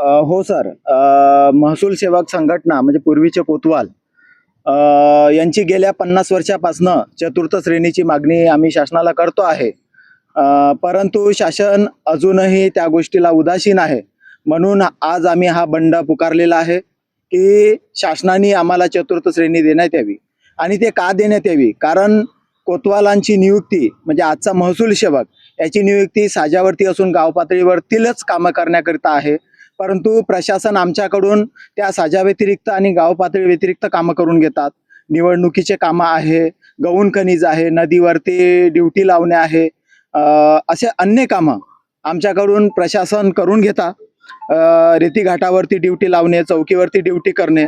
हो सर. महसूल सेवक संघटना म्हणजे पूर्वीचे कोतवाल यांची गेल्या 50 वर्षापासनं चतुर्थ श्रेणीची मागणी आम्ही शासनाला करतो आहे. परंतु शासन अजूनही त्या गोष्टीला उदासीन आहे. म्हणून आज आम्ही हा बंड पुकारलेला आहे की शासनाने आम्हाला चतुर्थ श्रेणी देण्यात यावी. आणि ते का देण्यात यावी? कारण कोतवालांची नियुक्ती म्हणजे आजचा महसूल सेवक याची नियुक्ती साजावरती असून गाव पातळीवरतीलच कामं करण्याकरिता आहे. परंतु प्रशासन आमच्याकडून त्या साजा व्यतिरिक्त आणि गाव पातळी व्यतिरिक्त कामं करून घेतात. निवडणुकीचे कामं आहे, गौण खनिज आहे, नदीवरती ड्युटी लावणे आहे, असे अन्य कामं आमच्याकडून प्रशासन करून घेतात. रेती घाटावरती ड्युटी लावणे, चौकीवरती ड्युटी करणे,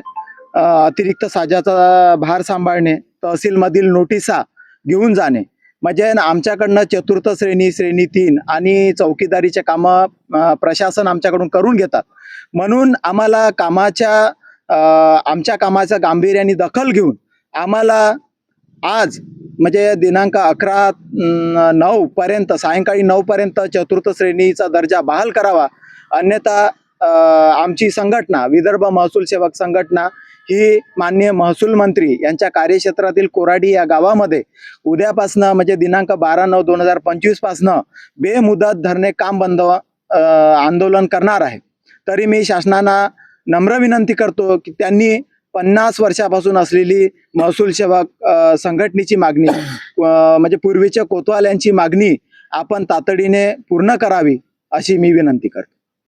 अतिरिक्त साजाचा भार सांभाळणे, तहसीलमधील नोटिसा घेऊन जाणे, म्हणजे आमच्याकडनं चतुर्थ श्रेणी, श्रेणी 3 आणि चौकीदारीचे कामं प्रशासन आमच्याकडून करून घेतात. म्हणून आम्हाला आमच्या कामाच्या गांभीर्याने दखल घेऊन आम्हाला आज म्हणजे दिनांक 11/9 पर्यंत, सायंकाळी 9 पर्यंत चतुर्थ श्रेणीचा दर्जा बहाल करावा. अन्यथा आमची संघटना विदर्भ महसूल सेवक संघटना ही माननीय महसूल मंत्री यांच्या कार्यक्षेत्रातील कोराडी या गावामध्ये उद्यापासनं म्हणजे दिनांक 12/9/2025 पासनं बेमुदत धरणे काम बंद आंदोलन करणार आहे. तरी मी शासनाला नम्र विनंती करतो की त्यांनी 50 वर्षापासून असलेली महसूल सेवक संघटनेची मागणी म्हणजे पूर्वीच्या कोतवाल्यांची मागणी आपण तातडीने पूर्ण करावी अशी मी विनंती करतो.